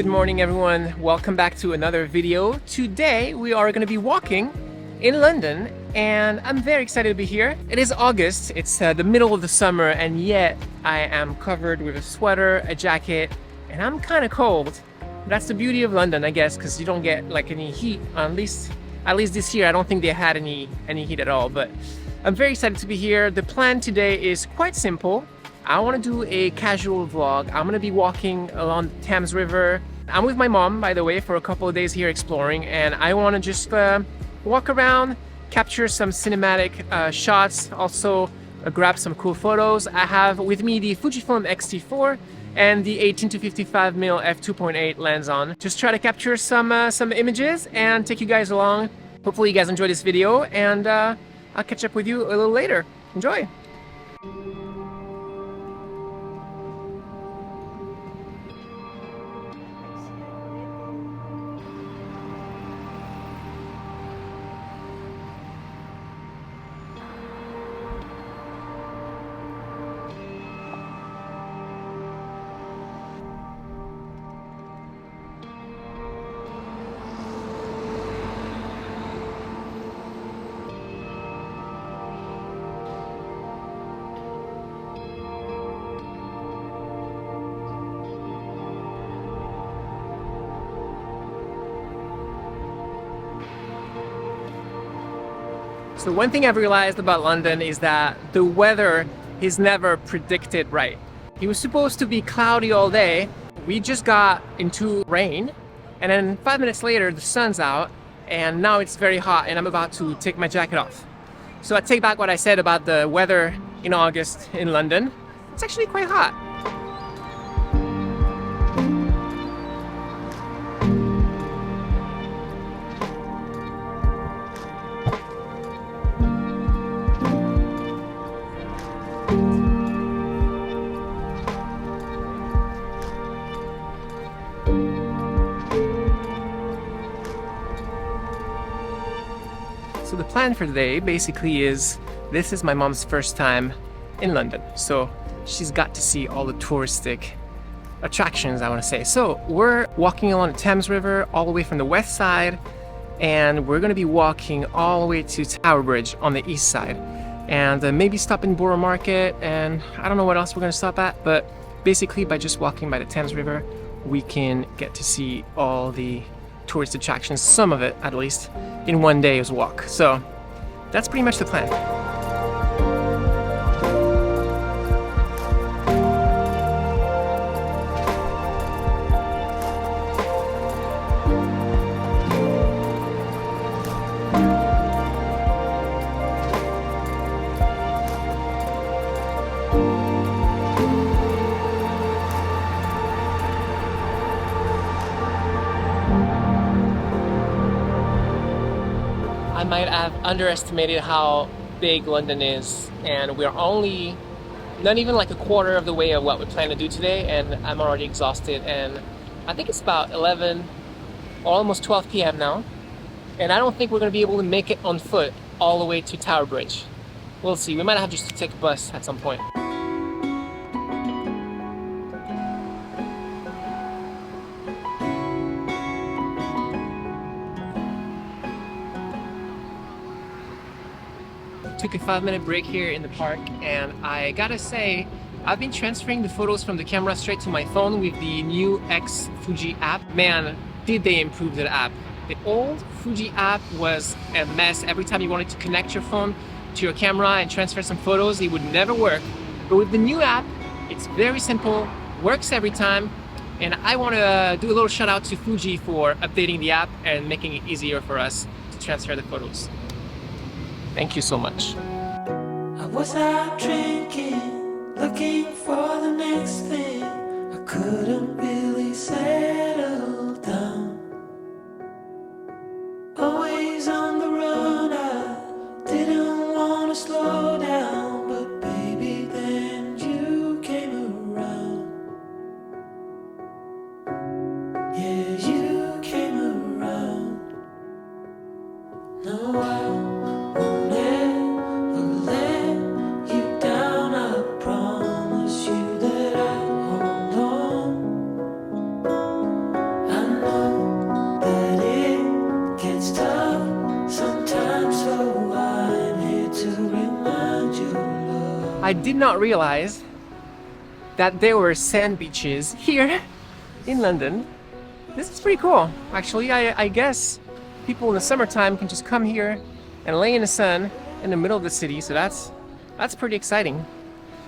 Good morning everyone, welcome back to another video. Today we are going to be walking in London and I'm very excited to be here. It is August, it's the middle of the summer, and yet I am covered with a sweater, a jacket, and I'm kind of cold. That's the beauty of London, I guess, because you don't get like any heat. At least this year I don't think they had any heat at all, but I'm very excited to be here. The plan today is quite simple. I want to do a casual vlog. I'm going to be walking along the Thames River. I'm with my mom, by the way, for a couple of days here exploring, and I want to just walk around, capture some cinematic shots, also grab some cool photos. I have with me the Fujifilm X-T4 and the 18-55mm f2.8 lens on. Just try to capture some images and take you guys along. Hopefully you guys enjoy this video, and I'll catch up with you a little later. Enjoy! So one thing I've realized about London is that the weather is never predicted right. It was supposed to be cloudy all day. We just got into rain, and then 5 minutes later the sun's out, and now it's very hot and I'm about to take my jacket off. So I take back what I said about the weather in August in London. It's actually quite hot. So the plan for today basically is, this is my mom's first time in London, so she's got to see all the touristic attractions, I want to say. So we're walking along the Thames River all the way from the west side, and we're going to be walking all the way to Tower Bridge on the east side, and maybe stop in Borough Market, and I don't know what else we're going to stop at, but basically by just walking by the Thames River we can get to see all the tourist attractions, some of it at least, in one day's walk. So that's pretty much the plan. I might have underestimated how big London is, and we're only not even like a quarter of the way of what we plan to do today, and I'm already exhausted, and I think it's about 11 or almost 12 p.m. now, and I don't think we're going to be able to make it on foot all the way to Tower Bridge. We'll see. We might have just to take a bus at some point. Took a 5-minute break here in the park, and I gotta say, I've been transferring the photos from the camera straight to my phone with the new X Fuji app. Man, did they improve the app. The old Fuji app was a mess. Every time you wanted to connect your phone to your camera and transfer some photos, it would never work. But with the new app, it's very simple, works every time, and I want to do a little shout out to Fuji for updating the app and making it easier for us to transfer the photos. Thank you so much. I was out drinking, looking for the next thing. I couldn't really settle down. Always on the run, I didn't want to slow down. But baby, then you came around. Yeah, you came around. No, I won't never let you down. I promise you that I hold on. I did not realize that there were sand beaches here in London. This is pretty cool. Actually, I guess people in the summertime can just come here and lay in the sun in the middle of the city, so that's pretty exciting.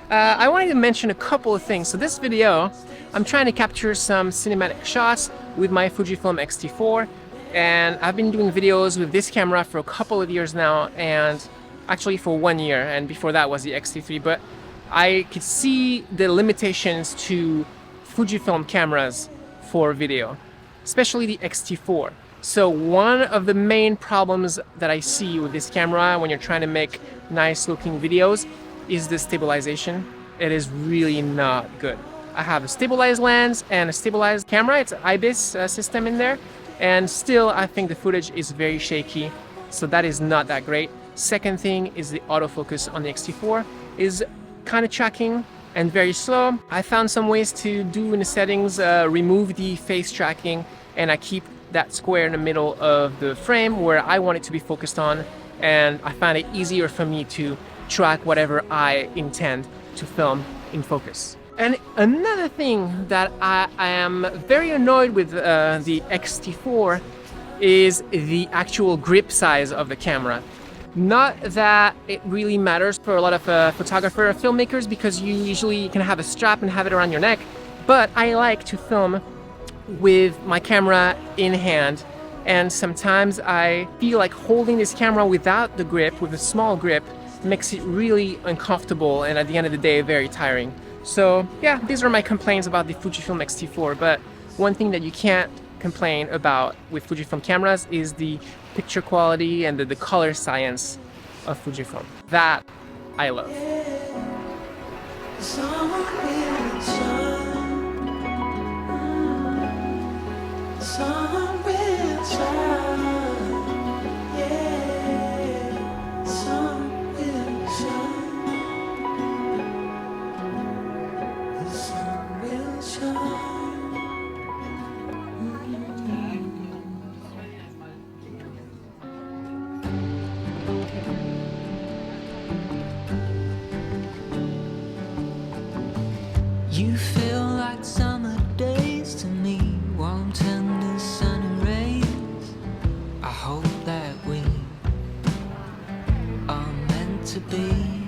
I wanted to mention a couple of things. So this video, I'm trying to capture some cinematic shots with my Fujifilm X-T4, and I've been doing videos with this camera for a couple of years now, and actually for 1 year, and before that was the X-T3, but I could see the limitations to Fujifilm cameras for video, especially the X-T4. So one of the main problems that I see with this camera when you're trying to make nice looking videos is the stabilization. It is really not good. I have a stabilized lens and a stabilized camera. It's an IBIS system in there, and still I think the footage is very shaky, so that is not that great. Second thing is the autofocus on the X-T4 is kind of tracking and very slow. I found some ways to do in the settings, remove the face tracking, and I keep that square in the middle of the frame where I want it to be focused on, and I find it easier for me to track whatever I intend to film in focus. And another thing that I am very annoyed with the X-T4 is the actual grip size of the camera. Not that it really matters for a lot of photographer filmmakers, because you usually can have a strap and have it around your neck, but I like to film with my camera in hand, and sometimes I feel like holding this camera without the grip, with a small grip, makes it really uncomfortable and at the end of the day very tiring. So yeah, these are my complaints about the Fujifilm X-T4, but one thing that you can't complain about with Fujifilm cameras is the picture quality and the color science of Fujifilm. That I love. You feel like summer days to me, warm, tender, sunny rays. I hope that we are meant to be.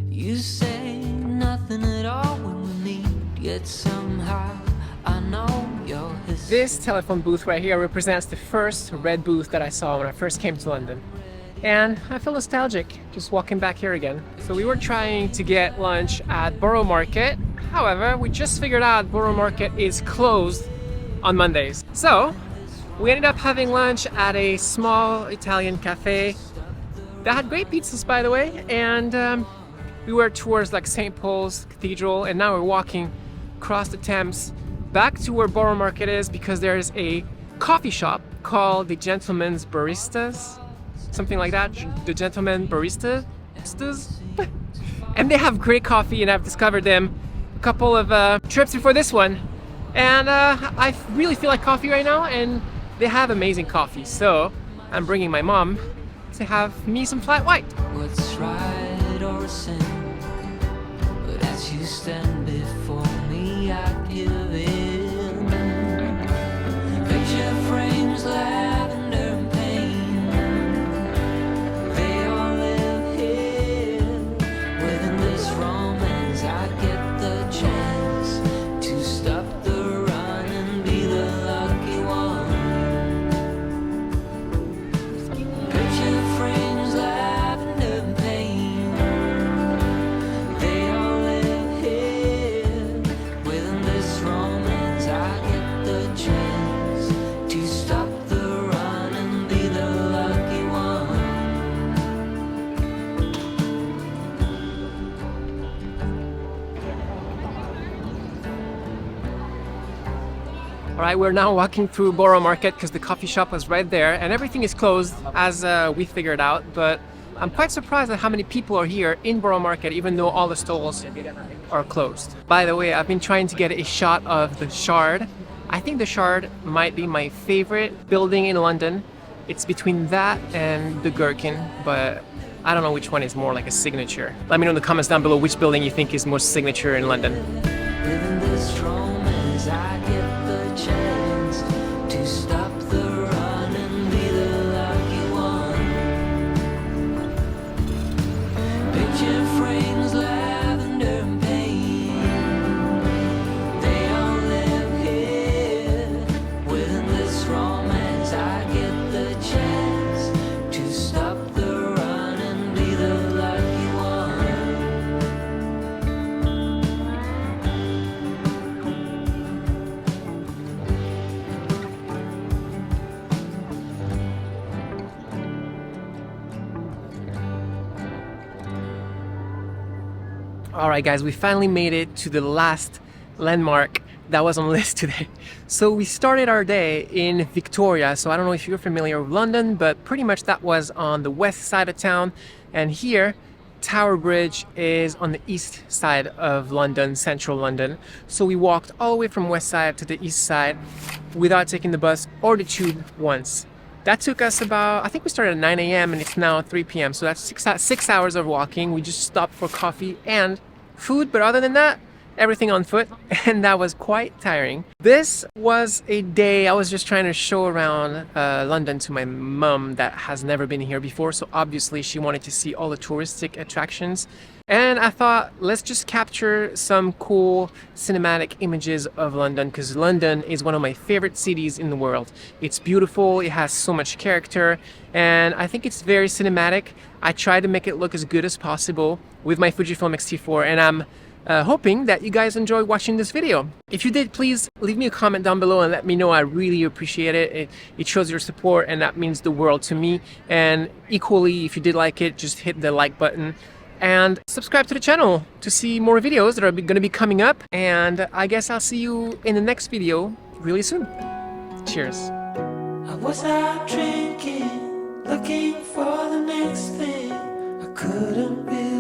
You say nothing at all when we meet, yet somehow I know you're his. This telephone booth right here represents the first red booth that I saw when I first came to London. And I feel nostalgic just walking back here again. So we were trying to get lunch at Borough Market. However, we just figured out Borough Market is closed on Mondays. So we ended up having lunch at a small Italian cafe that had great pizzas, by the way. And we were towards like St. Paul's Cathedral, and now we're walking across the Thames back to where Borough Market is, because there's a coffee shop called the Gentleman's Baristas. Something like that, the Gentleman Baristas, and they have great coffee, and I've discovered them a couple of trips before this one, and I really feel like coffee right now, and they have amazing coffee, so I'm bringing my mom to have me some flat white. What's right or a sin, but as you stand before me, I give in. Picture frames, lavender and pain, they all live here. Within this romance, I get the chance to stop the run and be the lucky one. Picture frames, lavender and pain, they all live here. Within this romance, I get the chance to stop the run and be the lucky one. Alright, we're now walking through Borough Market because the coffee shop was right there, and everything is closed as we figured out, but I'm quite surprised at how many people are here in Borough Market even though all the stalls are closed. By the way, I've been trying to get a shot of the Shard. I think the Shard might be my favorite building in London. It's between that and the Gherkin, but I don't know which one is more like a signature. Let me know in the comments down below which building you think is more signature in London. Living this romance, I get the chance to stop the run and be the lucky one. Picture frames, lavender and pain, they all live here. Within this romance, I get the chance to stop the run and be the lucky one. Alright guys, we finally made it to the last landmark that was on the list today. So we started our day in Victoria. So I don't know if you're familiar with London, but pretty much that was on the west side of town. And here, Tower Bridge is on the east side of London, central London. So we walked all the way from west side to the east side without taking the bus or the tube once. That took us about, I think we started at 9 a.m. and it's now 3 p.m. So that's 6 hours of walking. We just stopped for coffee and food, but other than that, everything on foot, and that was quite tiring. This was a day I was just trying to show around London to my mom that has never been here before, so obviously she wanted to see all the touristic attractions. And I thought, let's just capture some cool cinematic images of London, because London is one of my favorite cities in the world. It's beautiful, it has so much character, and I think it's very cinematic. I tried to make it look as good as possible with my Fujifilm X-T4, and I'm hoping that you guys enjoy watching this video. If you did, please leave me a comment down below and let me know. I really appreciate it. It shows your support, and that means the world to me. And equally, if you did like it, just hit the like button and subscribe to the channel to see more videos that are going to be coming up. And I guess I'll see you in the next video really soon. Cheers. I was out drinking, looking for the next thing. I couldn't be